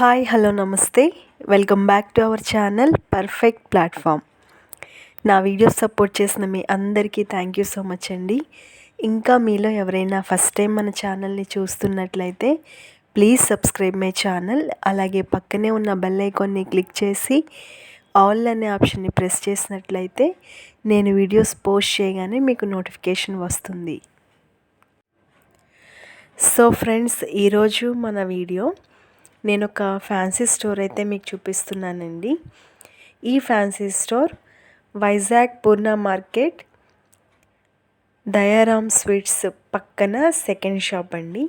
Hi hello నమస్తే. Welcome back to our channel perfect platform. నా videos support చేసిన మీ అందరికీ థ్యాంక్ యూ సో మచ్ అండి. ఇంకా మీలో ఎవరైనా ఫస్ట్ టైం మన ఛానల్ని చూస్తున్నట్లయితే ప్లీజ్ సబ్స్క్రైబ్ మై ఛానల్. అలాగే పక్కనే ఉన్న బెల్ ఐకాన్ని క్లిక్ చేసి ఆల్ అనే ఆప్షన్ని ప్రెస్ చేసినట్లయితే నేను వీడియోస్ పోస్ట్ చేయగానే మీకు నోటిఫికేషన్ వస్తుంది. సో ఫ్రెండ్స్, ఈరోజు మన వీడియో నేను ఒక ఫ్యాన్సీ స్టోర్ అయితే మీకు చూపిస్తున్నానండి. ఈ ఫ్యాన్సీ స్టోర్ వైజాగ్ పూర్ణ మార్కెట్ దయారామ్ స్వీట్స్ పక్కన సెకండ్ షాప్ అండి.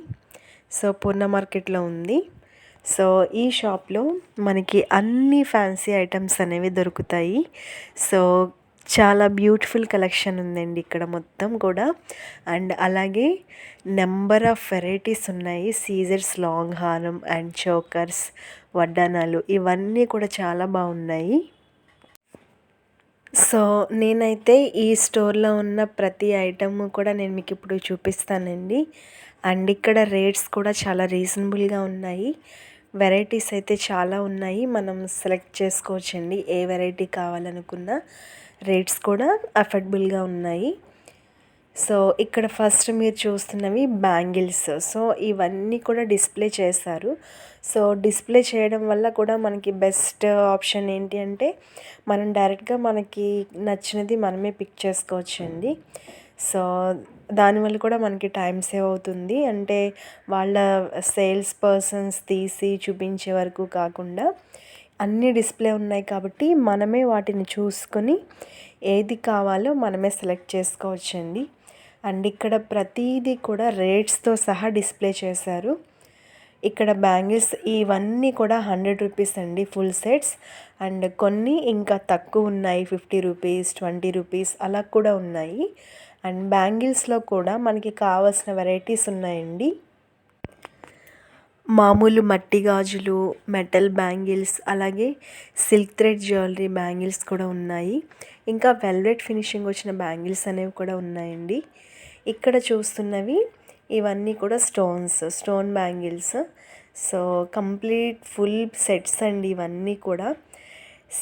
సో పూర్ణ మార్కెట్లో ఉంది. సో ఈ షాప్లో మనకి అన్ని ఫ్యాన్సీ ఐటమ్స్ అనేవి దొరుకుతాయి. సో చాలా బ్యూటిఫుల్ కలెక్షన్ ఉందండి ఇక్కడ మొత్తం కూడా. అండ్ అలాగే నెంబర్ ఆఫ్ వెరైటీస్ ఉన్నాయి. సీజర్స్, లాంగ్ హారం అండ్ చోకర్స్, వడ్డానాలు ఇవన్నీ కూడా చాలా బాగున్నాయి. సో నేనైతే ఈ స్టోర్లో ఉన్న ప్రతి ఐటమ్ కూడా నేను మీకు ఇప్పుడు చూపిస్తానండి. అండ్ ఇక్కడ రేట్స్ కూడా చాలా రీజనబుల్గా ఉన్నాయి. వెరైటీస్ అయితే చాలా ఉన్నాయి. మనం సెలెక్ట్ చేసుకోవచ్చండి ఏ వెరైటీ కావాలనుకున్నా. రేట్స్ కూడా అఫోర్డబుల్గా ఉన్నాయి. సో ఇక్కడ ఫస్ట్ మీరు చూస్తున్నవి బ్యాంగిల్స్. సో ఇవన్నీ కూడా డిస్ప్లే చేశారు. సో డిస్ప్లే చేయడం వల్ల కూడా మనకి బెస్ట్ ఆప్షన్ ఏంటి అంటే మనం డైరెక్ట్గా మనకి నచ్చినది మనమే పిక్ చేసుకోవచ్చండి. సో దానివల్ల కూడా మనకి టైం సేవ్ అవుతుంది. అంటే వాళ్ళ సేల్స్ పర్సన్స్ తీసి చూపించే వరకు కాకుండా అన్నీ డిస్ప్లే ఉన్నాయి కాబట్టి మనమే వాటిని చూసుకొని ఏది కావాలో మనమే సెలెక్ట్ చేసుకోవచ్చండి. అండ్ ఇక్కడ ప్రతిదీ కూడా రేట్స్తో సహా డిస్ప్లే చేశారు. ఇక్కడ బ్యాంగిల్స్ ఇవన్నీ కూడా 100 రూపీస్ అండి, ఫుల్ సెట్స్. అండ్ కొన్ని ఇంకా తక్కువ ఉన్నాయి, 50 రూపీస్, 20 రూపీస్ అలా కూడా ఉన్నాయి. అండ్ బ్యాంగిల్స్లో కూడా మనకి కావాల్సిన వెరైటీస్ ఉన్నాయండి. మామూలు మట్టి గాజులు, మెటల్ బ్యాంగిల్స్, అలాగే సిల్క్ థ్రెడ్ జ్యువెలరీ బ్యాంగిల్స్ కూడా ఉన్నాయి. ఇంకా వెల్వెట్ ఫినిషింగ్ వచ్చిన బ్యాంగిల్స్ అనేవి కూడా ఉన్నాయండి. ఇక్కడ చూస్తున్నవి ఇవన్నీ కూడా stone bangles. So complete full sets అండి ఇవన్నీ కూడా.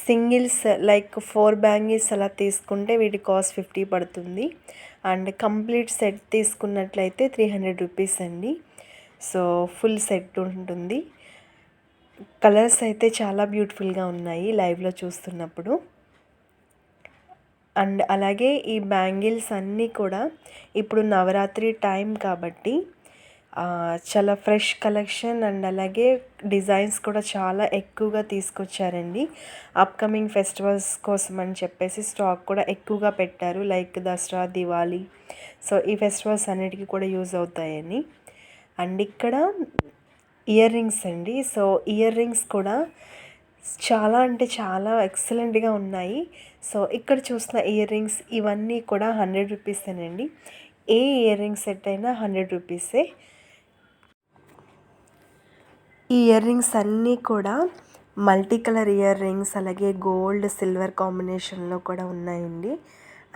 సింగిల్స్ లైక్ 4 బ్యాంగిల్స్ అలా తీసుకుంటే వీటి కాస్ట్ 50 పడుతుంది. అండ్ కంప్లీట్ సెట్ తీసుకున్నట్లయితే 300 రూపీస్ అండి. సో ఫుల్ సెట్ ఉంటుంది. కలర్స్ అయితే చాలా బ్యూటిఫుల్గా ఉన్నాయి లైవ్లో చూస్తున్నప్పుడు. అండ్ అలాగే ఈ బ్యాంగిల్స్ అన్నీ కూడా ఇప్పుడు నవరాత్రి టైం కాబట్టి చాలా ఫ్రెష్ కలెక్షన్ అండ్ అలాగే డిజైన్స్ కూడా చాలా ఎక్కువగా తీసుకొచ్చారండి. అప్కమింగ్ ఫెస్టివల్స్ కోసం అని చెప్పేసి స్టాక్ కూడా ఎక్కువగా పెట్టారు. లైక్ దసరా, దివాళీ. సో ఈ ఫెస్టివల్స్ అన్నిటికీ కూడా యూజ్ అవుతాయని. అండ్ ఇక్కడ ఇయర్ రింగ్స్ అండి. సో ఇయర్ రింగ్స్ కూడా చాలా అంటే చాలా ఎక్సలెంట్గా ఉన్నాయి. సో ఇక్కడ చూసిన ఇయర్ రింగ్స్ ఇవన్నీ కూడా 100 రూపీసేనండి. ఏ ఇయర్ రింగ్ సెట్ అయినా 100 రూపీసే. ఈ ఇయర్ రింగ్స్ అన్నీ కూడా మల్టీ కలర్ ఇయర్ రింగ్స్, అలాగే గోల్డ్, సిల్వర్ కాంబినేషన్లో కూడా ఉన్నాయండి.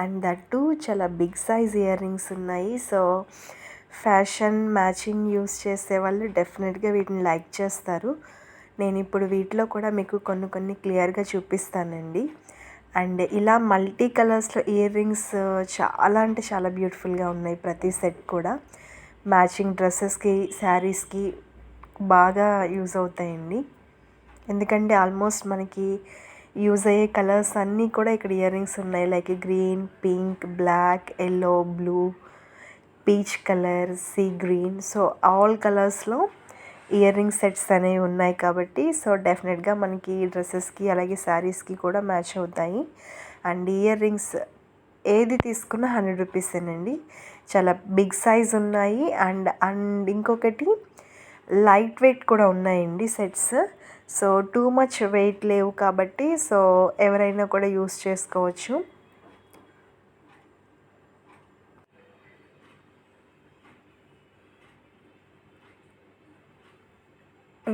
అండ్ దట్టు చాలా బిగ్ సైజ్ ఇయర్ రింగ్స్ ఉన్నాయి. సో ఫ్యాషన్ మ్యాచింగ్ యూస్ చేసే వాళ్ళు డెఫినెట్గా వీటిని లైక్ చేస్తారు. నేను ఇప్పుడు వీటిలో కూడా మీకు కొన్ని క్లియర్గా చూపిస్తానండి. అండ్ ఇలా మల్టీ కలర్స్లో ఇయర్ రింగ్స్ చాలా అంటే చాలా బ్యూటిఫుల్గా ఉన్నాయి. ప్రతి సెట్ కూడా మ్యాచింగ్ డ్రెస్సెస్కి, శారీస్కి బాగా యూజ్ అవుతాయండి. ఎందుకంటే ఆల్మోస్ట్ మనకి యూజ్ అయ్యే కలర్స్ అన్నీ కూడా ఇక్కడ ఇయర్ రింగ్స్ ఉన్నాయి. Like green, pink, black, yellow, blue, peach colour, sea green. So all కలర్స్లో ఇయర్ రింగ్ సెట్స్ అనేవి ఉన్నాయి కాబట్టి సో డెఫినెట్గా మనకి డ్రెస్సెస్కి అలాగే శారీస్కి కూడా మ్యాచ్ అవుతాయి. అండ్ ఇయర్ రింగ్స్ ఏది తీసుకున్నా 100 రూపీసేనండి. చాలా బిగ్ సైజ్ ఉన్నాయి. అండ్ ఇంకొకటి లైట్ వెయిట్ కూడా ఉన్నాయండి sets. So too much weight లేవు కాబట్టి సో ఎవరైనా కూడా యూస్ చేసుకోవచ్చు.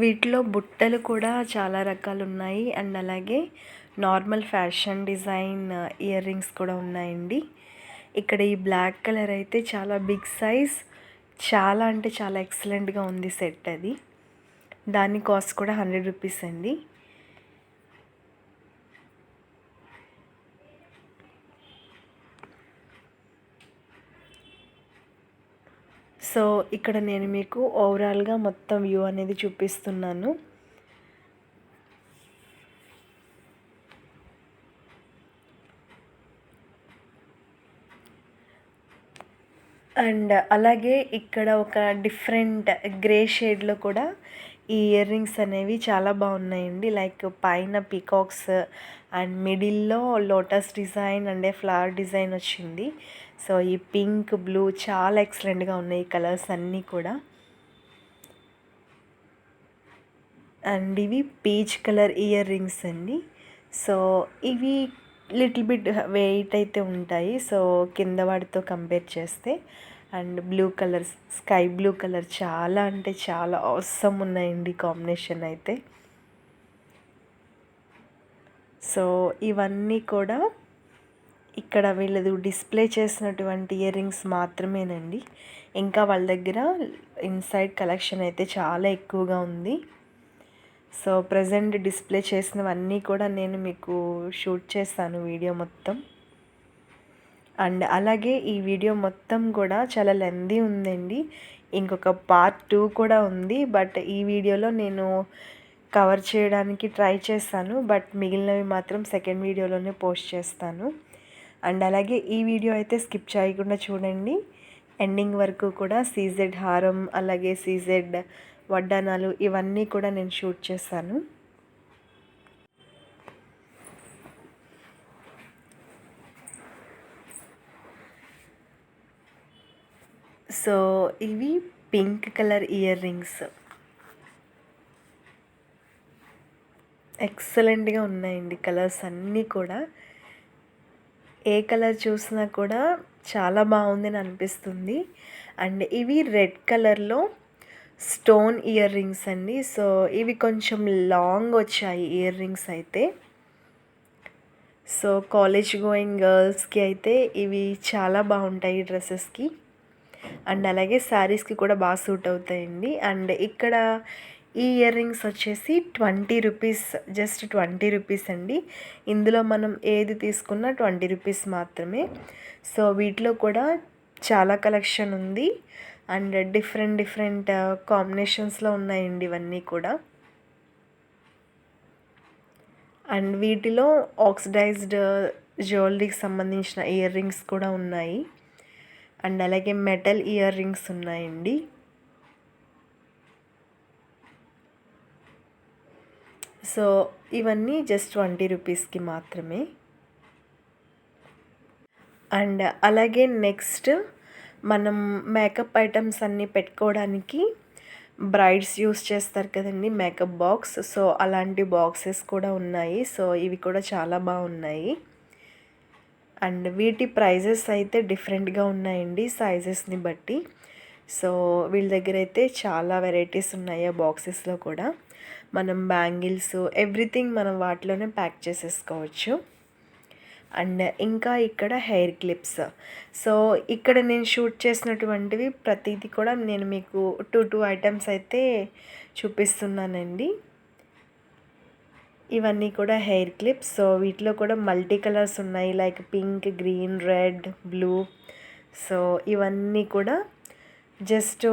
వీటిలో బుట్టలు కూడా చాలా రకాలు ఉన్నాయి. అండ్ అలాగే normal fashion design ear rings కూడా ఉన్నాయండి. ఇక్కడ ఈ బ్లాక్ కలర్ అయితే చాలా బిగ్ సైజ్, చాలా అంటే చాలా ఎక్సలెంట్గా ఉంది సెట్ అది. దాని కాస్ట్ కూడా 100 రూపీస్ అండి. సో ఇక్కడ నేను మీకు ఓవరాల్గా మొత్తం వ్యూ అనేది చూపిస్తున్నాను. అండ్ అలాగే ఇక్కడ ఒక డిఫరెంట్ గ్రే షేడ్లో కూడా ఈ ఇయర్ రింగ్స్ అనేవి చాలా బాగున్నాయండి. లైక్ పైన పీకాక్స్ అండ్ మిడిల్లో lotus design and flower design వచ్చింది. సో ఈ పింక్ బ్లూ చాలా ఎక్సలెంట్గా ఉన్నాయి కలర్స్ అన్నీ కూడా. అండ్ ఇవి పీచ్ కలర్ ఇయర్ రింగ్స్ అండి. సో ఇవి లిటిల్ బిట్ వెయిట్ అయితే ఉంటాయి, సో కింద వాటితో కంపేర్ చేస్తే. And blue colour, sky blue colour చాలా అంటే చాలా అవసరం ఉన్నాయండి కాంబినేషన్ అయితే. సో ఇవన్నీ కూడా ఇక్కడ వీళ్ళది డిస్ప్లే చేసినటువంటి ఇయర్ రింగ్స్ మాత్రమేనండి. ఇంకా వాళ్ళ దగ్గర ఇన్సైడ్ కలెక్షన్ అయితే చాలా ఎక్కువగా ఉంది. సో ప్రజెంట్ డిస్ప్లే చేసినవన్నీ కూడా నేను మీకు షూట్ చేస్తాను వీడియో మొత్తం. అండ్ అలాగే ఈ వీడియో మొత్తం కూడా చాలా లెందీ ఉందండి. ఇంకొక పార్ట్ 2 కూడా ఉంది, బట్ ఈ వీడియోలో నేను కవర్ చేయడానికి ట్రై చేస్తాను, బట్ మిగిలినవి మాత్రం సెకండ్ వీడియోలోనే పోస్ట్ చేస్తాను. అండ్ అలాగే ఈ వీడియో అయితే స్కిప్ చేయకుండా చూడండి ఎండింగ్ వరకు కూడా. సీజెడ్ హారం, అలాగే సీజెడ్ వడ్డానాలు ఇవన్నీ కూడా నేను షూట్ చేస్తాను. సో ఇవి పింక్ కలర్ ఇయర్ రింగ్స్ ఎక్సలెంట్గా ఉన్నాయండి. కలర్స్ అన్నీ కూడా ఏ కలర్ చూసినా కూడా చాలా బాగుందని అనిపిస్తుంది. అండ్ ఇవి రెడ్ కలర్లో స్టోన్ ఇయర్ రింగ్స్ అండి. సో ఇవి కొంచెం లాంగ్ వచ్చాయి ఇయర్ రింగ్స్ అయితే. సో కాలేజ్ గోయింగ్ గర్ల్స్కి అయితే ఇవి చాలా బాగుంటాయి డ్రెస్సెస్కి. అండ్ అలాగే శారీస్కి కూడా బాగా సూట్ అవుతాయండి. అండ్ ఇక్కడ ఈ ఇయర్ రింగ్స్ వచ్చేసి 20 రూపీస్, జస్ట్ 20 రూపీస్ అండి. ఇందులో మనం ఏది తీసుకున్నా 20 రూపీస్ మాత్రమే. సో వీటిలో కూడా చాలా కలెక్షన్ ఉంది అండ్ డిఫరెంట్ కాంబినేషన్స్లో ఉన్నాయండి ఇవన్నీ కూడా. అండ్ వీటిలో ఆక్సిడైజ్డ్ జ్యువెలరీకి సంబంధించిన ఇయర్ రింగ్స్ కూడా ఉన్నాయి. అండ్ అలాగే మెటల్ ఇయర్ రింగ్స్ ఉన్నాయండి. సో ఇవన్నీ జస్ట్ 20 రూపీస్కి మాత్రమే. అండ్ అలాగే నెక్స్ట్ మనం మేకప్ ఐటమ్స్ అన్నీ పెట్టుకోవడానికి బ్రైడ్స్ యూస్ చేస్తారు కదండి మేకప్ బాక్స్. సో అలాంటి బాక్సెస్ కూడా ఉన్నాయి. సో ఇవి కూడా చాలా బాగున్నాయి. అండ్ వీటి ప్రైజెస్ అయితే డిఫరెంట్గా ఉన్నాయండి సైజెస్ని బట్టి. సో వీళ్ళ దగ్గర అయితే చాలా వెరైటీస్ ఉన్నాయి ఆ బాక్సెస్లో కూడా. మనం బ్యాంగిల్స్ ఎవ్రీథింగ్ మనం వాటిలోనే ప్యాక్ చేసేసుకోవచ్చు. అండ్ ఇంకా ఇక్కడ హెయిర్ క్లిప్స్. సో ఇక్కడ నేను షూట్ చేసినటువంటివి ప్రతిదీ కూడా నేను మీకు 2 ఐటమ్స్ అయితే చూపిస్తున్నానండి. ఇవన్నీ కూడా హెయిర్ క్లిప్స్. సో వీటిలో కూడా మల్టీ కలర్స్ ఉన్నాయి, like pink, green, red, blue. So ఇవన్నీ కూడా జస్ట్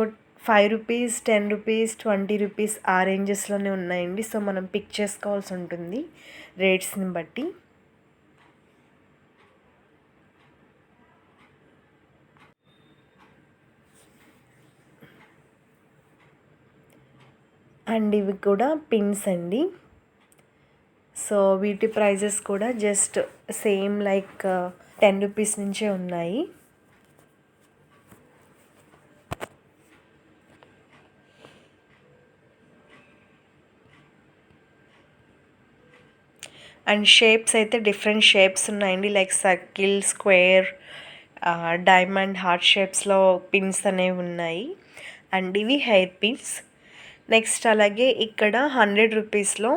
5 రూపీస్, 10 రూపీస్, 20 రూపీస్ ఆ రేంజెస్లోనే ఉన్నాయండి. సో మనం పిక్ చేసుకోవాల్సి ఉంటుంది రేట్స్ని బట్టి. అండ్ ఇవి కూడా పిన్స్ అండి. సో వీటి ప్రైజెస్ కూడా జస్ట్ సేమ్ లైక్ 10 రూపీస్ నుంచే ఉన్నాయి. అండ్ షేప్స్ అయితే డిఫరెంట్ షేప్స్ ఉన్నాయండి, like circle, square, diamond, heart షేప్స్లో పిన్స్ అనేవి ఉన్నాయి. అండ్ ఇవి హెయిర్ పిన్స్. నెక్స్ట్ అలాగే ఇక్కడ 100 రూపీస్లో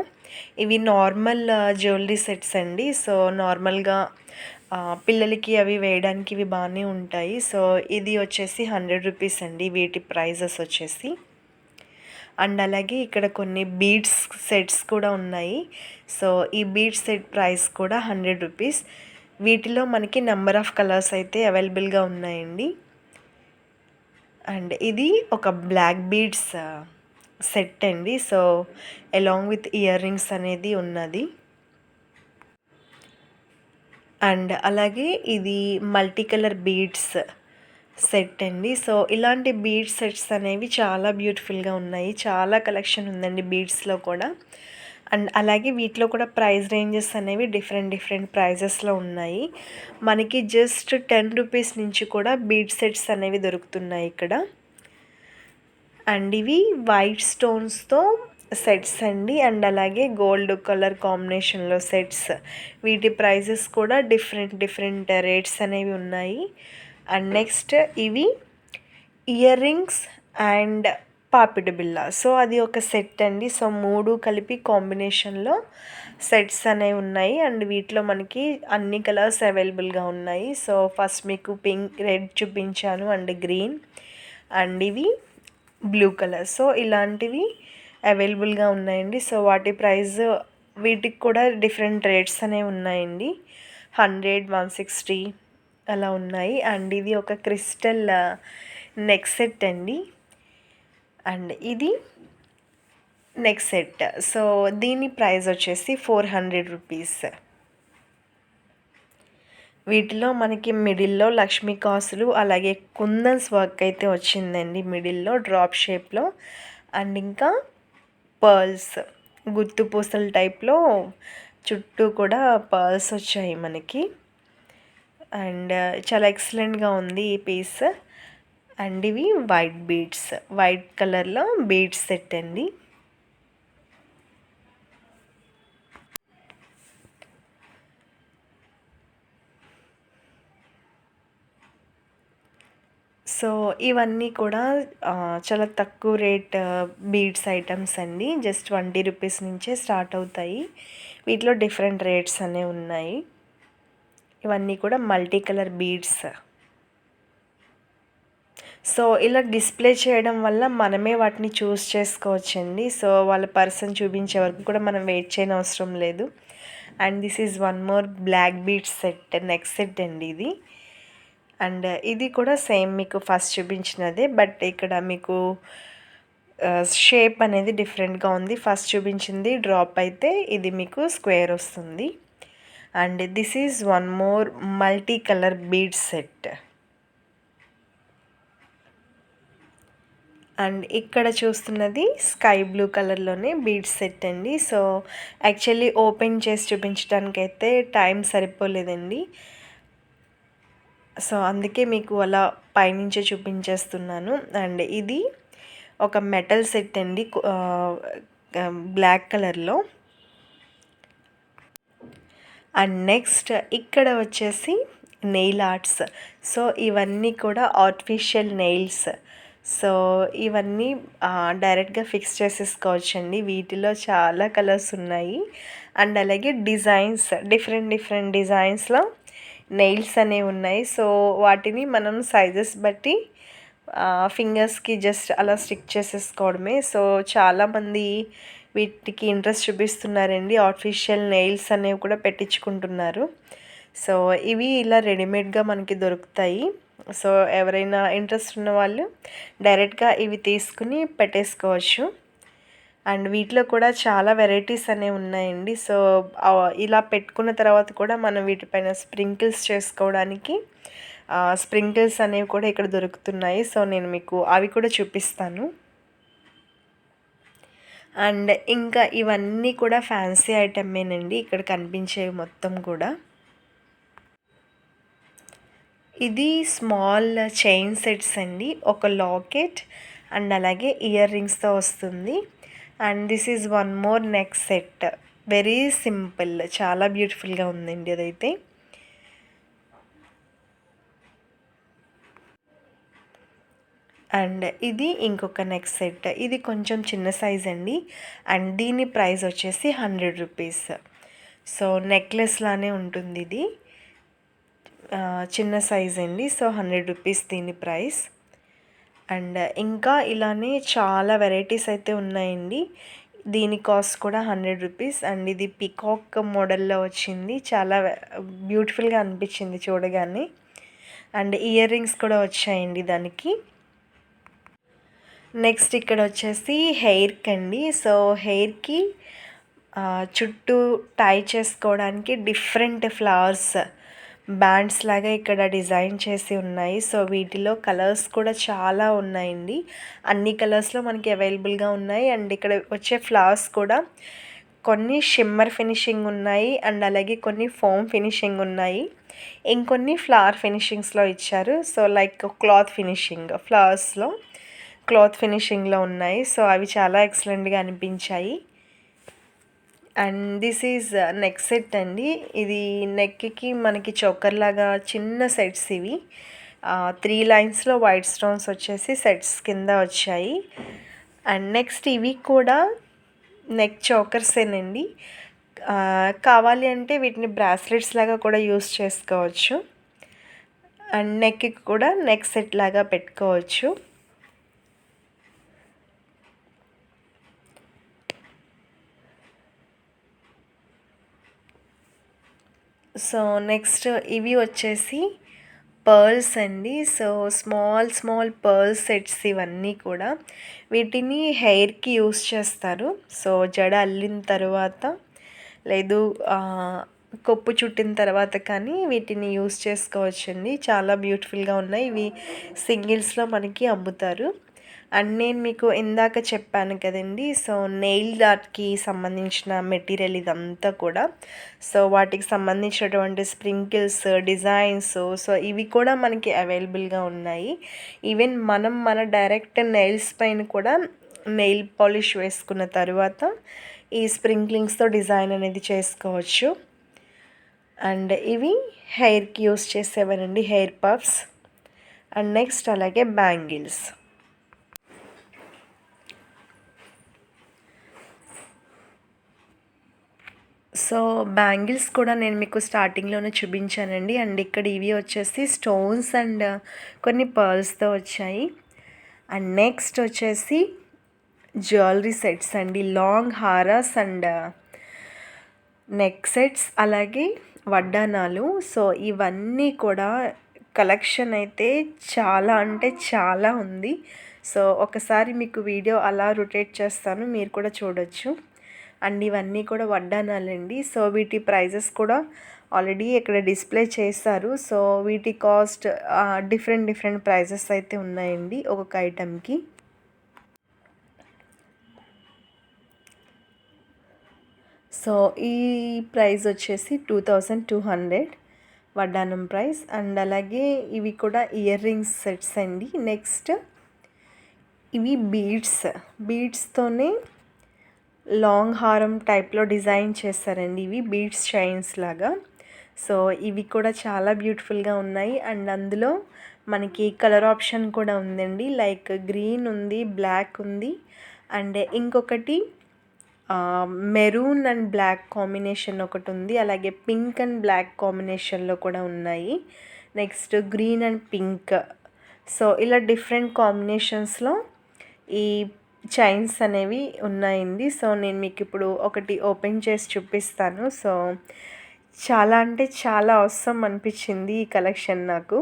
ఇవి నార్మల్ జ్యువెలరీ సెట్స్ అండి. సో నార్మల్గా పిల్లలకి అవి వేయడానికి ఇవి బాగానే ఉంటాయి. సో ఇది వచ్చేసి 100 రూపీస్ అండి వీటి ప్రైజెస్ వచ్చేసి. అండ్ అలాగే ఇక్కడ కొన్ని బీడ్స్ సెట్స్ కూడా ఉన్నాయి. సో ఈ బీడ్స్ సెట్ ప్రైస్ కూడా 100 రూపీస్. వీటిలో మనకి నెంబర్ ఆఫ్ కలర్స్ అయితే అవైలబుల్గా ఉన్నాయండి. అండ్ ఇది ఒక బ్లాక్ బీడ్స్ సెట్ అండి. So along with ear rings అనేది ఉన్నది. అండ్ అలాగే ఇది మల్టీ కలర్ బీడ్స్ సెట్ అండి. సో ఇలాంటి బీడ్స్ సెట్స్ అనేవి చాలా బ్యూటిఫుల్గా ఉన్నాయి. చాలా కలెక్షన్ ఉందండి బీడ్స్లో కూడా. అండ్ అలాగే వీటిలో కూడా ప్రైస్ రేంజెస్ అనేవి డిఫరెంట్ ప్రైజెస్లో ఉన్నాయి. మనకి జస్ట్ 10 రూపీస్ నుంచి కూడా బీడ్ సెట్స్ అనేవి దొరుకుతున్నాయి ఇక్కడ. అండ్ ఇవి వైట్ స్టోన్స్తో సెట్స్ అండి. అండ్ అలాగే గోల్డ్ కలర్ కాంబినేషన్లో సెట్స్. వీటి ప్రైజెస్ కూడా డిఫరెంట్ రేట్స్ అనేవి ఉన్నాయి. అండ్ నెక్స్ట్ ఇవి ఇయర్ రింగ్స్ అండ్ పాపిడి బిళ్ళ. సో అది ఒక సెట్ అండి. సో 3 కలిపి కాంబినేషన్లో సెట్స్ అనేవి ఉన్నాయి. అండ్ వీటిలో మనకి అన్ని కలర్స్ అవైలబుల్గా ఉన్నాయి. సో ఫస్ట్ మీకు పింక్, రెడ్ చూపించాను అండ్ గ్రీన్, అండ్ ఇవి బ్లూ కలర్. సో ఇలాంటివి అవైలబుల్గా ఉన్నాయండి. సో వాటి ప్రైస్ వీటికి కూడా డిఫరెంట్ రేట్స్ అనేవి ఉన్నాయండి. 100, 160 అలా ఉన్నాయి. అండ్ ఇది ఒక క్రిస్టల్ నెక్ సెట్ అండి. అండ్ ఇది నెక్ సెట్. సో దీని ప్రైస్ వచ్చేసి 400 రూపీస్. వీటిలో మనకి మిడిల్లో లక్ష్మీ కాసులు అలాగే కుందన్స్ వర్క్ అయితే వచ్చిందండి మిడిల్లో డ్రాప్ షేప్లో. అండ్ ఇంకా పర్ల్స్ గుత్తు పూసల టైప్లో చుట్టూ కూడా పర్ల్స్ వచ్చాయి మనకి. అండ్ చాలా ఎక్సలెంట్గా ఉంది ఈ పీస్. అండ్ ఇవి వైట్ బీడ్స్, వైట్ కలర్లో బీడ్స్ సెట్ అండి. సో ఇవన్నీ కూడా చాలా తక్కువ రేట్ బీడ్స్ ఐటమ్స్ అండి. జస్ట్ 20 రూపీస్ నుంచే స్టార్ట్ అవుతాయి. వీటిలో డిఫరెంట్ రేట్స్ అనేవి ఉన్నాయి. ఇవన్నీ కూడా మల్టీ కలర్ బీడ్స్. సో ఇలా డిస్ప్లే చేయడం వల్ల మనమే వాటిని చూస్ చేసుకోవచ్చండి. సో వాళ్ళ పర్సన్ చూపించే వరకు కూడా మనం వెయిట్ చేయని అవసరం లేదు. And this is one more black beads set, neck set అండి ఇది. అండ్ ఇది కూడా సేమ్ మీకు ఫస్ట్ చూపించినదే, బట్ ఇక్కడ మీకు షేప్ అనేది డిఫరెంట్గా ఉంది. ఫస్ట్ చూపించింది డ్రాప్ అయితే ఇది మీకు స్క్వేర్ వస్తుంది. And this is one more multi colour bead set. And ఇక్కడ చూస్తున్నది స్కై బ్లూ కలర్లోనే బీడ్స్ సెట్ అండి. సో యాక్చువల్లీ ఓపెన్ చేసి చూపించడానికైతే టైం సరిపోలేదండి. సో అందుకే మీకు అలా పైనుంచే చూపించేస్తున్నాను. అండ్ ఇది ఒక మెటల్ సెట్ అండి, బ్లాక్ కలర్లో. అండ్ నెక్స్ట్ ఇక్కడ వచ్చేసి నెయిల్ ఆర్ట్స్. సో ఇవన్నీ కూడా ఆర్టిఫిషియల్ నెయిల్స్. సో ఇవన్నీ డైరెక్ట్గా ఫిక్స్ చేసేసుకోవచ్చండి. వీటిలో చాలా కలర్స్ ఉన్నాయి. అండ్ అలాగే డిజైన్స్, డిఫరెంట్ డిజైన్స్లో నెయిల్స్ అనేవి ఉన్నాయి. సో వాటిని మనం సైజెస్ బట్టి ఫింగర్స్కి జస్ట్ అలా స్టిక్ చేసేసుకోవడమే. సో చాలామంది వీటికి ఇంట్రెస్ట్ చూపిస్తున్నారండి. ఆర్టిఫిషియల్ నెయిల్స్ అనేవి కూడా పెట్టించుకుంటున్నారు. సో ఇవి ఇలా రెడీమేడ్గా మనకి దొరుకుతాయి. సో ఎవరైనా ఇంట్రెస్ట్ ఉన్న వాళ్ళు డైరెక్ట్గా ఇవి తీసుకుని పెట్టేసుకోవచ్చు. అండ్ వీటిలో కూడా చాలా వెరైటీస్ అనేవి ఉన్నాయండి. సో ఇలా పెట్టుకున్న తర్వాత కూడా మనం వీటిపైన స్ప్రింకిల్స్ చేసుకోవడానికి స్ప్రింకిల్స్ అనేవి కూడా ఇక్కడ దొరుకుతున్నాయి. సో నేను మీకు అవి కూడా చూపిస్తాను. అండ్ ఇంకా ఇవన్నీ కూడా ఫ్యాన్సీ ఐటమేనండి ఇక్కడ కనిపించేవి మొత్తం కూడా. ఇది స్మాల్ చైన్ సెట్స్ అండి, ఒక లాకెట్ అండ్ అలాగే ఇయర్ రింగ్స్తో వస్తుంది. And this is one more neck set, very simple, చాలా బ్యూటిఫుల్గా ఉందండి అదైతే. అండ్ ఇది ఇంకొక నెక్ సెట్, ఇది కొంచెం చిన్న సైజ్ అండి. అండ్ దీని ప్రైస్ వచ్చేసి 100 రూపీస్. సో నెక్లెస్ లానే ఉంటుంది ఇది, చిన్న సైజ్ అండి. సో 100 రూపీస్ దీని ప్రైస్. అండ్ ఇంకా ఇలానే చాలా వెరైటీస్ అయితే ఉన్నాయండి. దీని కాస్ట్ కూడా 100 రూపీస్. అండ్ ఇది పీకాక్ మోడల్లో వచ్చింది. చాలా బ్యూటిఫుల్గా అనిపించింది చూడగానే. అండ్ ఇయర్ రింగ్స్ కూడా వచ్చాయండి దానికి. నెక్స్ట్ ఇక్కడ వచ్చేసి హెయిర్కి అండి. సో హెయిర్కి చుట్టూ టై చేసుకోవడానికి డిఫరెంట్ ఫ్లవర్స్ బ్యాండ్స్ లాగా ఇక్కడ డిజైన్ చేసి ఉన్నాయి. సో వీటిలో కలర్స్ కూడా చాలా ఉన్నాయండి. అన్ని కలర్స్లో మనకి అవైలబుల్గా ఉన్నాయి. అండ్ ఇక్కడ వచ్చే ఫ్లవర్స్ కూడా కొన్ని షిమ్మర్ ఫినిషింగ్ ఉన్నాయి. అండ్ అలాగే కొన్ని ఫోమ్ ఫినిషింగ్ ఉన్నాయి. ఇంకొన్ని ఫ్లవర్ ఫినిషింగ్స్లో ఇచ్చారు. సో లైక్ క్లాత్ ఫినిషింగ్ ఫ్లవర్స్లో క్లాత్ ఫినిషింగ్లో ఉన్నాయి. సో అవి చాలా ఎక్సలెంట్గా అనిపించాయి. And this is neck set అండి. ఇది నెక్కి మనకి చోకర్ లాగా చిన్న సెట్స్ ఇవి. 3 లైన్స్లో వైట్ స్టోన్స్ వచ్చేసి సెట్స్ కింద వచ్చాయి. అండ్ నెక్స్ట్ ఇవి కూడా నెక్ చోకర్సేనండి. కావాలి అంటే వీటిని బ్రాస్లెట్స్ లాగా కూడా యూస్ చేసుకోవచ్చు. అండ్ నెక్కి కూడా నెక్ సెట్ లాగా పెట్టుకోవచ్చు. సో నెక్స్ట్ ఇవి వచ్చేసి పర్ల్స్ అండి. సో స్మాల్ పర్ల్స్ సెట్స్ ఇవన్నీ కూడా. వీటిని హెయిర్కి యూస్ చేస్తారు. సో జడ అల్లిన తర్వాత లేదు కొప్పు చుట్టిన తర్వాత కానీ వీటిని యూస్ చేసుకోవచ్చండి. చాలా బ్యూటిఫుల్గా ఉన్నాయి. ఇవి సింగిల్స్లో మనకి అమ్ముతారు. అండ్ నేను మీకు ఇందాక చెప్పాను కదండి. సో నెయిల్ ఆర్ట్కి సంబంధించిన మెటీరియల్ ఇదంతా కూడా. సో వాటికి సంబంధించినటువంటి స్ప్రింకిల్స్ డిజైన్స్ సో ఇవి కూడా మనకి అవైలబుల్గా ఉన్నాయి. ఈవెన్ మన డైరెక్ట్ నెయిల్స్ పైన కూడా నెయిల్ పాలిష్ వేసుకున్న తర్వాత ఈ స్ప్రింక్లింగ్స్తో డిజైన్ అనేది చేసుకోవచ్చు. అండ్ ఇవి హెయిర్కి యూస్ చేసేవారండి, హెయిర్ పఫ్స్. అండ్ నెక్స్ట్ అలాగే బ్యాంగిల్స్. సో బ్యాంగిల్స్ కూడా నేను మీకు స్టార్టింగ్లోనే చూపించానండి. అండ్ ఇక్కడ ఇవి వచ్చేసి స్టోన్స్ అండ్ కొన్ని పర్ల్స్తో వచ్చాయి. అండ్ నెక్స్ట్ వచ్చేసి జ్యువెలరీ సెట్స్ అండి. Long harass and neck sets అలాగే వడ్డానాలు. సో ఇవన్నీ కూడా కలెక్షన్ అయితే చాలా అంటే చాలా ఉంది. సో ఒకసారి మీకు వీడియో అలా రొటేట్ చేస్తాను, మీరు కూడా చూడొచ్చు. అండ్ ఇవన్నీ కూడా వడ్డానాలండి. సో వీటి ప్రైజెస్ కూడా ఆల్రెడీ ఇక్కడ డిస్ప్లే చేస్తారు. సో వీటి కాస్ట్ డిఫరెంట్ ప్రైజెస్ అయితే ఉన్నాయండి ఒక్కొక్క ఐటెంకి. సో ఈ ప్రైస్ వచ్చేసి 2200 వడ్డానం ప్రైస్. అండ్ అలాగే ఇవి కూడా ఇయర్ రింగ్స్ సెట్స్ అండి. నెక్స్ట్ ఇవి బీడ్స్తోనే లాంగ్ హారం టైప్లో డిజైన్ చేస్తారండి. ఇవి బీడ్స్ చైన్స్ లాగా. సో ఇవి కూడా చాలా బ్యూటిఫుల్గా ఉన్నాయి. అండ్ అందులో మనకి కలర్ ఆప్షన్ కూడా ఉందండి. లైక్ గ్రీన్ ఉంది, బ్లాక్ ఉంది, అండ్ ఇంకొకటి మెరూన్ అండ్ బ్లాక్ కాంబినేషన్ ఒకటి ఉంది. అలాగే పింక్ అండ్ బ్లాక్ కాంబినేషన్లో కూడా ఉన్నాయి. Next green and pink. So ఇలా డిఫరెంట్ కాంబినేషన్స్లో ఈ చైన్స్ అనేవి ఉన్నాయండి. సో నేను మీకు ఇప్పుడు ఒకటి ఓపెన్ చేసి చూపిస్తాను. సో చాలా అంటే చాలా అవసరం అనిపించింది ఈ కలెక్షన్ నాకు.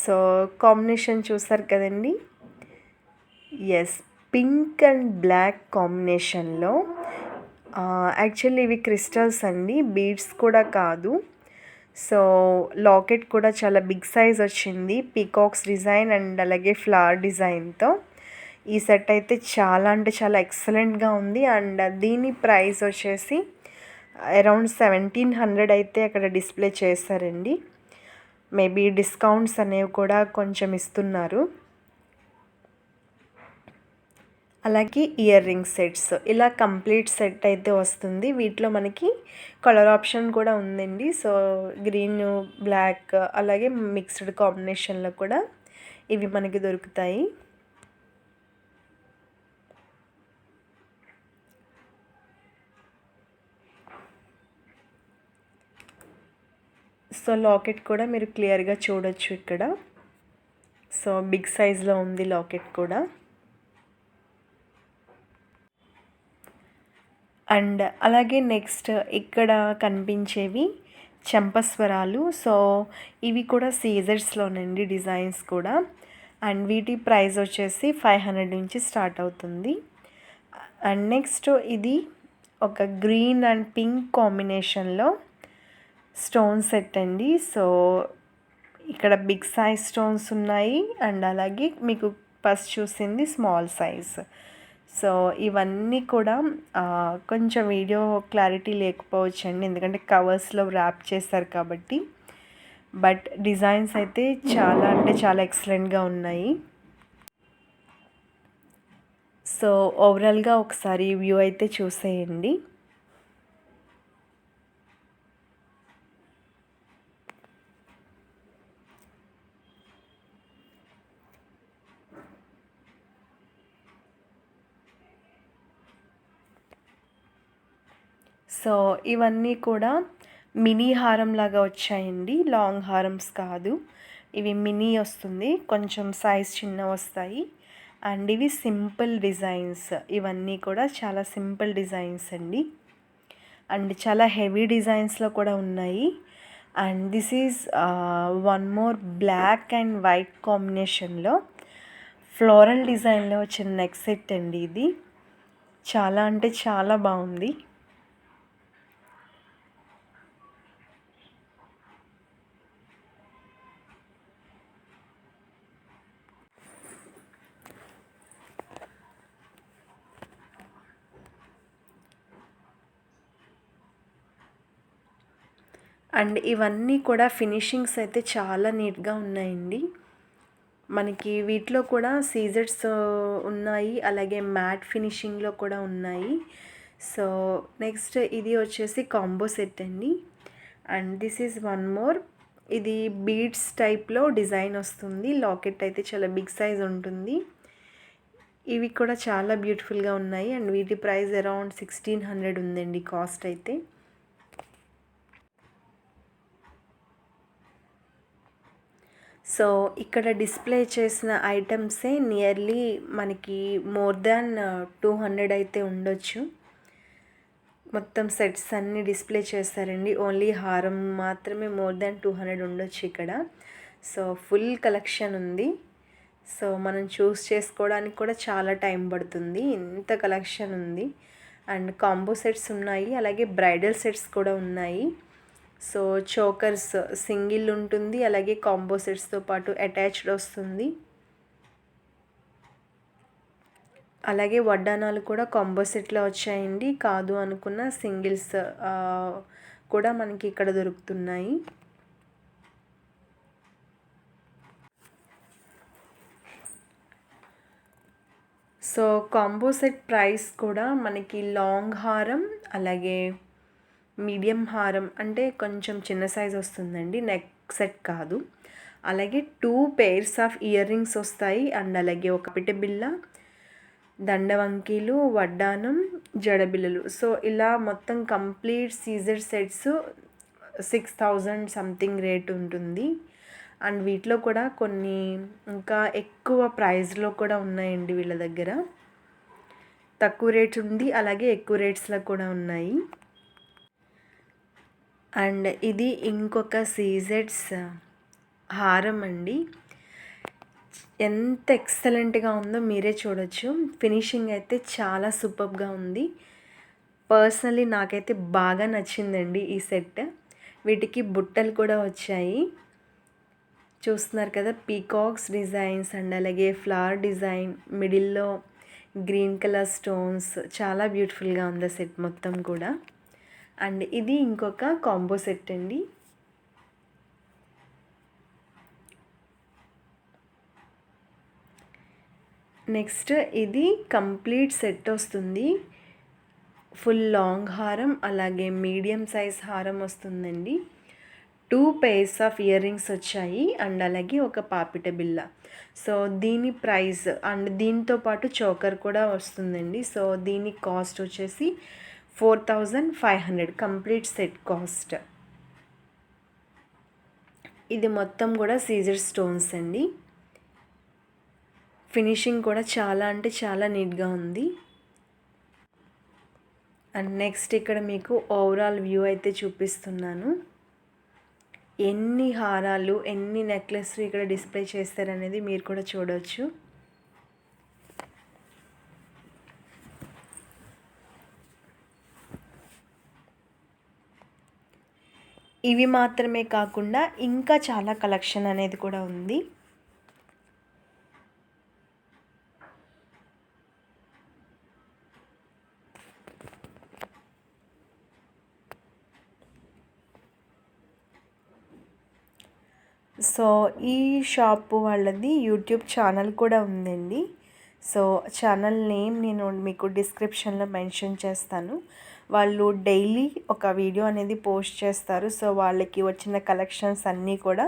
సో కాంబినేషన్ చూసారు కదండి. ఎస్, పింక్ అండ్ బ్లాక్ కాంబినేషన్లో. యాక్చువల్లీ ఇవి క్రిస్టల్స్ అండి, బీడ్స్ కూడా కాదు. సో లాకెట్ కూడా చాలా బిగ్ సైజ్ వచ్చింది, పీకాక్స్ డిజైన్ అండ్ అలాగే ఫ్లవర్ డిజైన్తో. ఈ సెట్ అయితే చాలా అంటే చాలా ఎక్సలెంట్గా ఉంది. అండ్ దీని ప్రైస్ వచ్చేసి అరౌండ్ 1700 అయితే అక్కడ డిస్ప్లే చేస్తారండి. మేబీ డిస్కౌంట్స్ అనేవి కూడా కొంచెం ఇస్తున్నారు. అలాగే ఇయర్ రింగ్ సెట్స్ ఇలా కంప్లీట్ సెట్ అయితే వస్తుంది. వీటిలో మనకి కలర్ ఆప్షన్ కూడా ఉందండి. సో గ్రీన్, బ్లాక్ అలాగే మిక్స్డ్ కాంబినేషన్లో కూడా ఇవి మనకి దొరుకుతాయి. సో లాకెట్ కూడా మీరు క్లియర్గా చూడొచ్చు ఇక్కడ. సో బిగ్ సైజ్లో ఉంది లాకెట్ కూడా. అండ్ అలాగే నెక్స్ట్ ఇక్కడ కనిపించేవి చంపస్వరాలు. సో ఇవి కూడా సీజర్స్లోనండి డిజైన్స్ కూడా. అండ్ వీటి ప్రైస్ వచ్చేసి 500 నుంచి స్టార్ట్ అవుతుంది. అండ్ నెక్స్ట్ ఇది ఒక గ్రీన్ అండ్ పింక్ కాంబినేషన్లో స్టోన్ సెట్ అండి. సో ఇక్కడ బిగ్ సైజ్ స్టోన్స్ ఉన్నాయి అండ్ అలాగే మీకు ఫస్ట్ చూసింది స్మాల్ సైజ్. సో ఇవన్నీ కూడా కొంచెం వీడియో క్లారిటీ లేకపోవచ్చండి, ఎందుకంటే కవర్స్లో ర్యాప్ చేస్తారు కాబట్టి. బట్ డిజైన్స్ అయితే చాలా అంటే చాలా ఎక్సలెంట్గా ఉన్నాయి. సో ఓవరాల్గా ఒకసారి వ్యూ అయితే చూసేయండి. సో ఇవన్నీ కూడా మినీ హారం లాగా వచ్చాయండి, లాంగ్ హారమ్స్ కాదు. ఇవి మినీ వస్తుంది, కొంచెం సైజ్ చిన్న వస్తాయి. అండ్ ఇవి సింపుల్ డిజైన్స్, ఇవన్నీ కూడా చాలా సింపుల్ డిజైన్స్ అండి. అండ్ చాలా హెవీ డిజైన్స్లో కూడా ఉన్నాయి. And this is one more black and white కాంబినేషన్లో ఫ్లోరల్ డిజైన్లో వచ్చిన నెక్ సెట్ అండి. ఇది చాలా అంటే చాలా బాగుంది. అండ్ ఇవన్నీ కూడా ఫినిషింగ్స్ అయితే చాలా నీట్గా ఉన్నాయండి. మనకి వీటిలో కూడా సీజర్స్ ఉన్నాయి, అలాగే మ్యాట్ ఫినిషింగ్లో కూడా ఉన్నాయి. సో నెక్స్ట్ ఇది వచ్చేసి కాంబో సెట్ అండి. And this is one more, ఇది బీడ్స్ టైప్లో డిజైన్ వస్తుంది. లాకెట్ అయితే చాలా బిగ్ సైజ్ ఉంటుంది. ఇవి కూడా చాలా బ్యూటిఫుల్గా ఉన్నాయి. అండ్ వీటి ప్రైస్ అరౌండ్ 1600 ఉందండి కాస్ట్ అయితే. సో ఇక్కడ డిస్ప్లే చేసిన ఐటమ్సే నియర్లీ మనకి మోర్ దాన్ 200 అయితే ఉండొచ్చు. మొత్తం సెట్స్ అన్నీ డిస్ప్లే చేస్తారండి. ఓన్లీ హారం మాత్రమే మోర్ దాన్ 200 ఉండొచ్చు ఇక్కడ. సో ఫుల్ కలెక్షన్ ఉంది. సో మనం చూస్ చేసుకోవడానికి కూడా చాలా టైం పడుతుంది, ఇంత కలెక్షన్ ఉంది. అండ్ కాంబో సెట్స్ ఉన్నాయి, అలాగే బ్రైడల్ సెట్స్ కూడా ఉన్నాయి. సో చోకర్స్ సింగిల్ ఉంటుంది, అలాగే కాంబో సెట్స్తో పాటు అటాచ్డ్ వస్తుంది. అలాగే వడ్డానాలు కూడా కాంబో సెట్లో వచ్చాయండి. కాదు అనుకున్న సింగిల్స్ కూడా మనకి ఇక్కడ దొరుకుతున్నాయి. సో కాంబో సెట్ ప్రైస్ కూడా మనకి లాంగ్ హారం, అలాగే మీడియం హారం అంటే కొంచెం చిన్న సైజ్ వస్తుందండి, నెక్ సెట్ కాదు. అలాగే 2 pairs ఆఫ్ ఇయర్ రింగ్స్ వస్తాయి. అండ్ అలాగే ఒక పిట్ట బిళ్ళ, దండవంకీలు, వడ్డానం, జడబిళ్ళలు. సో ఇలా మొత్తం కంప్లీట్ సీజర్ సెట్స్ 6000 సంథింగ్ రేట్ ఉంటుంది. అండ్ వీటిలో కూడా కొన్ని ఇంకా ఎక్కువ ప్రైస్లో కూడా ఉన్నాయండి వీళ్ళ దగ్గర. తక్కువ రేట్ ఉంది, అలాగే ఎక్కువ రేట్స్లో కూడా ఉన్నాయి. అండ్ ఇది ఇంకొక సీజెడ్స్ హారం అండి. ఎంత ఎక్సలెంట్గా ఉందో మీరే చూడొచ్చు. ఫినిషింగ్ అయితే చాలా సూపర్గా ఉంది. పర్సనలీ నాకైతే బాగా నచ్చిందండి ఈ సెట్. వీటికి బుట్టలు కూడా వచ్చాయి, చూస్తున్నారు కదా, పీకాక్స్ డిజైన్స్ అండ్ అలాగే ఫ్లవర్ డిజైన్, మిడిల్లో గ్రీన్ కలర్ స్టోన్స్. చాలా బ్యూటిఫుల్గా ఉంది సెట్ మొత్తం కూడా. అండ్ ఇది ఇంకొక కాంబో సెట్ అండి. నెక్స్ట్ ఇది కంప్లీట్ సెట్ వస్తుంది. ఫుల్ లాంగ్ హారం, అలాగే మీడియం సైజ్ హారం వస్తుందండి. 2 pairs ఆఫ్ ఇయర్ రింగ్స్ వచ్చాయి, అండ్ అలాగే ఒక పాపిట బిళ్ళ. సో దీని ప్రైస్ అండ్ దీంతో పాటు చోకర్ కూడా వస్తుందండి. సో దీని కాస్ట్ వచ్చేసి 4500 కంప్లీట్ సెట్ కాస్ట్. ఇది మొత్తం కూడా సీజర్ స్టోన్స్ అండి. ఫినిషింగ్ కూడా చాలా అంటే చాలా నీట్గా ఉంది. అండ్ నెక్స్ట్ ఇక్కడ మీకు ఓవరాల్ వ్యూ అయితే చూపిస్తున్నాను. ఎన్ని హారాలు, ఎన్ని నెక్లెస్లు ఇక్కడ డిస్ప్లే చేస్తారనేది మీరు కూడా చూడవచ్చు. ఇవి మాత్రమే కాకుండా ఇంకా చాలా కలెక్షన్ అనేది కూడా ఉంది. సో ఈ షాపు వాళ్ళది యూట్యూబ్ ఛానల్ కూడా ఉందండి. సో ఛానల్ నేమ్ నేను మీకు డిస్క్రిప్షన్లో మెన్షన్ చేస్తాను. వాళ్ళు డైలీ ఒక వీడియో అనేది పోస్ట్ చేస్తారు. సో వాళ్ళకి వచ్చిన కలెక్షన్స్ అన్నీ కూడా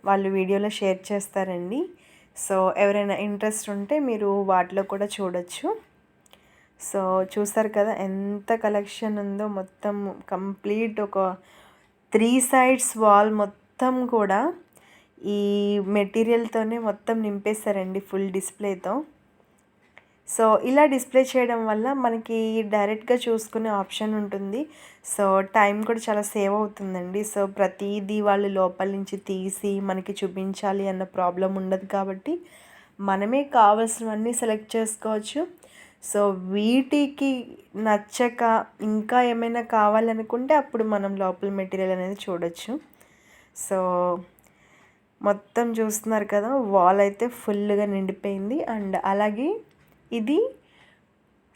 వాళ్ళు వీడియోలో షేర్ చేస్తారండి. సో ఎవరైనా ఇంట్రెస్ట్ ఉంటే మీరు వాటిలో కూడా చూడొచ్చు. సో చూస్తారు కదా ఎంత కలెక్షన్ ఉందో. మొత్తం కంప్లీట్ ఒక 3 సైడ్స్ వాల్ మొత్తం కూడా ఈ మెటీరియల్తోనే మొత్తం నింపేశారండి, ఫుల్ డిస్ప్లేతో. సో ఇలా డిస్ప్లే చేయడం వల్ల మనకి డైరెక్ట్గా చూసుకునే ఆప్షన్ ఉంటుంది. సో టైం కూడా చాలా సేవ్ అవుతుందండి. సో ప్రతిదీ వాళ్ళు లోపల నుంచి తీసి మనకి చూపించాలి అన్న ప్రాబ్లం ఉండదు కాబట్టి మనమే కావాల్సినవన్నీ సెలెక్ట్ చేసుకోవచ్చు. సో వీటికి నచ్చక ఇంకా ఏమైనా కావాలనుకుంటే అప్పుడు మనం లోపల మెటీరియల్ అనేది చూడొచ్చు. సో మొత్తం చూస్తున్నారు కదా, వాల్ అయితే ఫుల్గా నిండిపోయింది. అండ్ అలాగే ఇది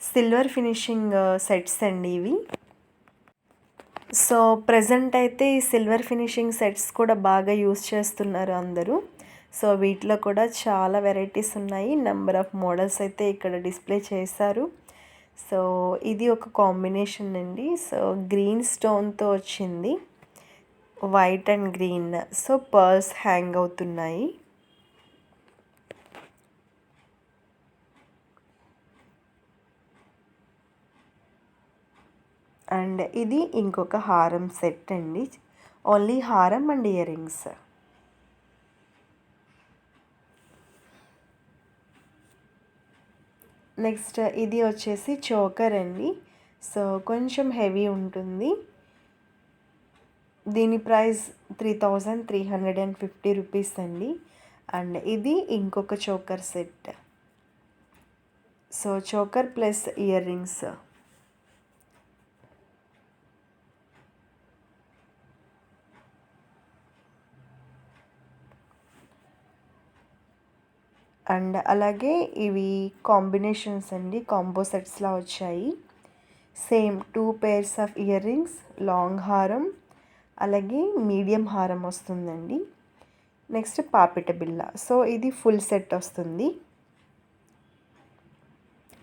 సిల్వర్ ఫినిషింగ్ సెట్స్ అండి ఇవి. సో ప్రజెంట్ అయితే ఈ సిల్వర్ ఫినిషింగ్ సెట్స్ కూడా బాగా యూస్ చేస్తున్నారు అందరూ. సో వీటిలో కూడా చాలా వెరైటీస్ ఉన్నాయి. నెంబర్ ఆఫ్ మోడల్స్ అయితే ఇక్కడ డిస్ప్లే చేశారు. సో ఇది ఒక కాంబినేషన్ అండి. సో గ్రీన్ స్టోన్తో వచ్చింది, white and green. So pearls hang అవుతున్నాయి. అండ్ ఇది ఇంకొక హారం సెట్ అండి, ఓన్లీ హారం అండ్ ఇయర్ రింగ్స్. నెక్స్ట్ ఇది వచ్చేసి చోకర్ అండి. సో కొంచెం హెవీ ఉంటుంది. దీని ప్రైస్ 3350 రూపీస్ అండి. అండ్ ఇది ఇంకొక choker set. So choker plus ear rings. And అలాగే ఇవి కాంబినేషన్స్ అండి, కాంబో సెట్స్లా వచ్చాయి. Same 2 pairs of ear rings, long హారం, అలాగే మీడియం హారం వస్తుందండి. నెక్స్ట్ పాపిట బిళ్ళ. సో ఇది ఫుల్ సెట్ వస్తుంది.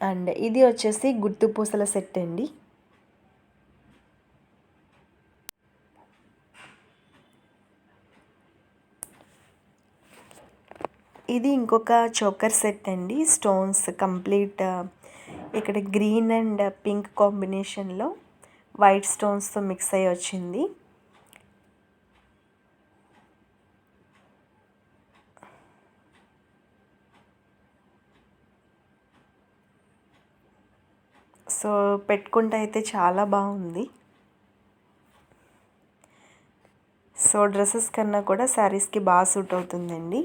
అండ్ ఇది వచ్చేసి గుర్తు పూసల సెట్ అండి. ఇది ఇంకొక చోకర్ సెట్ అండి, స్టోన్స్ కంప్లీట్. ఇక్కడ గ్రీన్ అండ్ పింక్ కాంబినేషన్లో వైట్ స్టోన్స్తో మిక్స్ అయ్యి వచ్చింది. సో పెట్టుకుంటే అయితే చాలా బాగుంది. సో డ్రెస్సెస్ కన్నా కూడా శారీస్కి బాగా సూట్ అవుతుందండి.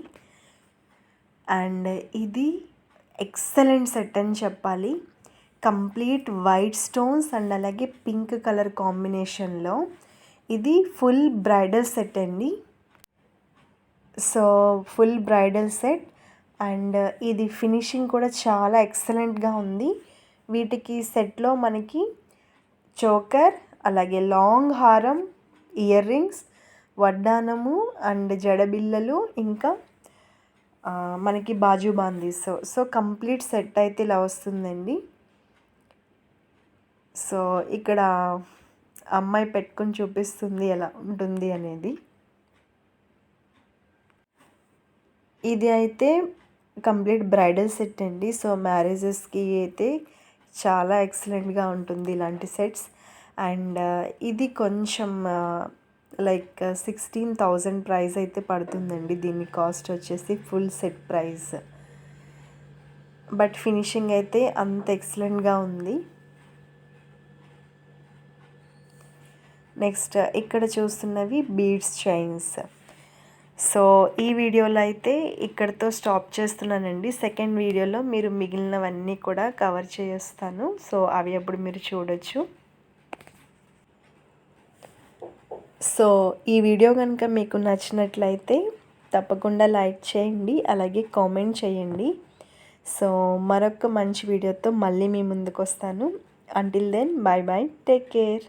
అండ్ ఇది ఎక్సలెంట్ సెట్ అని చెప్పాలి. కంప్లీట్ వైట్ స్టోన్స్ అండ్ అలాగే పింక్ కలర్ కాంబినేషన్లో ఇది ఫుల్ బ్రైడల్ సెట్ అండి. So full bridal set. And ఇది ఫినిషింగ్ కూడా చాలా ఎక్సలెంట్గా ఉంది. వీటికి సెట్లో మనకి చోకర్, అలాగే లాంగ్ హారం, ఇయర్ రింగ్స్, వడ్డానము అండ్ జడబిళ్ళలు, ఇంకా మనకి బాజు బాందీస్. సో కంప్లీట్ సెట్ అయితే ఇలా వస్తుందండి. సో ఇక్కడ అమ్మాయి పెట్టుకొని చూపిస్తుంది ఎలా ఉంటుంది అనేది. ఇది అయితే కంప్లీట్ బ్రైడల్ సెట్ అండి. సో మ్యారేజెస్కి అయితే చాలా ఎక్సలెంట్గా ఉంటుంది ఇలాంటి సెట్స్. అండ్ ఇది కొంచెం లైక్ 16,000 ప్రైస్ అయితే పడుతుందండి. దీని కాస్ట్ వచ్చేసి full set price. But finishing అయితే అంత ఎక్సలెంట్గా ఉంది. నెక్స్ట్ ఇక్కడ చూస్తున్నవి బీడ్స్ చైన్స్. సో ఈ వీడియోలో అయితే ఇక్కడితో స్టాప్ చేస్తున్నానండి. సెకండ్ వీడియోలో మీరు మిగిలినవన్నీ కూడా కవర్ చేస్తాను. సో అవి అప్పుడు మీరు చూడొచ్చు. సో ఈ వీడియో కనుక మీకు నచ్చినట్లయితే తప్పకుండా లైక్ చేయండి, అలాగే కామెంట్ చేయండి. సో మరొక మంచి వీడియోతో మళ్ళీ మీ ముందుకు వస్తాను. Until then bye bye, take care.